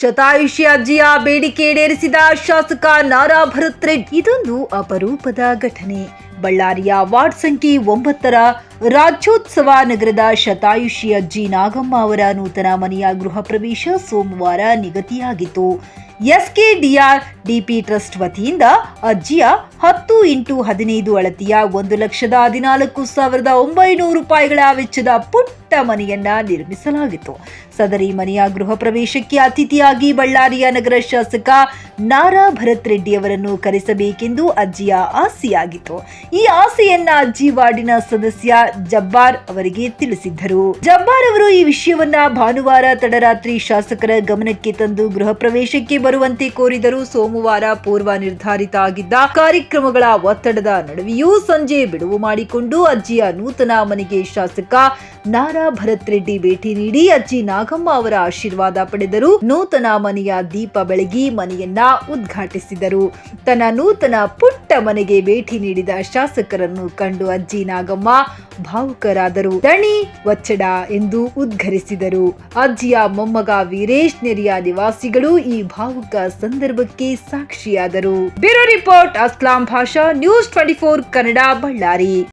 ಶತಾಯುಷಿ ಅಜ್ಜಿಯ ಬೇಡಿಕೆ ಈಡೇರಿಸಿದ ಶಾಸಕ ನಾರಾ ಭರತ್ ರೆಡ್ಡಿ. ಇದೊಂದು ಅಪರೂಪದ ಘಟನೆ. ಬಳ್ಳಾರಿಯ ವಾರ್ಡ್ ಸಂಖ್ಯೆ 9ರ ರಾಜ್ಯೋತ್ಸವ ನಗರದ ಶತಾಯುಷಿ ಅಜ್ಜಿ ನಾಗಮ್ಮ ಅವರ ನೂತನ ಮನೆಯ ಗೃಹ ಪ್ರವೇಶ ಸೋಮವಾರ ನಿಗದಿಯಾಗಿತ್ತು. ಎಸ್ಕೆಡಿಆರ್ ಡಿಪಿ ಟ್ರಸ್ಟ್ ವತಿಯಿಂದ ಅಜ್ಜಿಯ 10x15 ಅಳತೆಯ 1,14,900 ರೂಪಾಯಿಗಳ ವೆಚ್ಚದ ಪುಟ್ಟ ಮನೆಯನ್ನ ನಿರ್ಮಿಸಲಾಗಿತ್ತು. ಸದರಿ ಮನೆಯ ಗೃಹ ಪ್ರವೇಶಕ್ಕೆ ಅತಿಥಿಯಾಗಿ ಬಳ್ಳಾರಿಯ ನಗರ ಶಾಸಕ ನಾರಾ ಭರತ್ ರೆಡ್ಡಿ ಅವರನ್ನು ಕರೆಸಬೇಕೆಂದು ಅಜ್ಜಿಯ ಆಸೆಯಾಗಿತ್ತು. ಈ ಆಸೆಯನ್ನ ಅಜ್ಜಿ ವಾರ್ಡಿನ ಸದಸ್ಯ ಜಬ್ಬಾರ್ ಅವರಿಗೆ ತಿಳಿಸಿದ್ದರು. ಜಬ್ಬಾರ್ ಅವರು ಈ ವಿಷಯವನ್ನ ಭಾನುವಾರ ತಡರಾತ್ರಿ ಶಾಸಕರ ಗಮನಕ್ಕೆ ತಂದು ಗೃಹ ಪ್ರವೇಶಕ್ಕೆ ಬರುವಂತೆ ಕೋರಿದರು. ಸೋಮವಾರ ಪೂರ್ವ ನಿರ್ಧಾರಿತ ಆಗಿದ್ದ ಕಾರ್ಯಕ್ರಮಗಳ ಒತ್ತಡದ ನಡುವೆಯೂ ಸಂಜೆ ಬಿಡುವು ಮಾಡಿಕೊಂಡು ಅಜ್ಜಿಯ ನೂತನ ಮನೆಗೆ ಶಾಸಕ ನಾರಾ ಭರತ್ ರೆಡ್ಡಿ ಭೇಟಿ ನೀಡಿ ಅಜ್ಜಿ ನಾಗಮ್ಮ ಅವರ ಆಶೀರ್ವಾದ ಪಡೆದರು. ನೂತನ ಮನೆಯ ದೀಪ ಬೆಳಗಿ ಮನೆಯನ್ನ ಉದ್ಘಾಟಿಸಿದರು. ತನ್ನ ನೂತನ ಪುಟ್ಟ ಮನೆಗೆ ಭೇಟಿ ನೀಡಿದ ಶಾಸಕರನ್ನು ಕಂಡು ಅಜ್ಜಿ ನಾಗಮ್ಮ ಭಾವುಕರಾದರು. ದಣಿ ವಚ್ಚಡ ಎಂದು ಉದ್ಘರಿಸಿದರು. ಅಜ್ಜಿಯ ಮೊಮ್ಮಗ ವೀರೇಶ್ ನೆರೆಯ ನಿವಾಸಿಗಳು ಈ ಭಾವುಕ ಸಂದರ್ಭಕ್ಕೆ ಸಾಕ್ಷಿಯಾದರು. ಬ್ಯೂರೋ ರಿಪೋರ್ಟ್ ಅಸ್ಲಾಂ ಭಾಷಾ, ನ್ಯೂಸ್ 24 ಕನ್ನಡ, ಬಳ್ಳಾರಿ.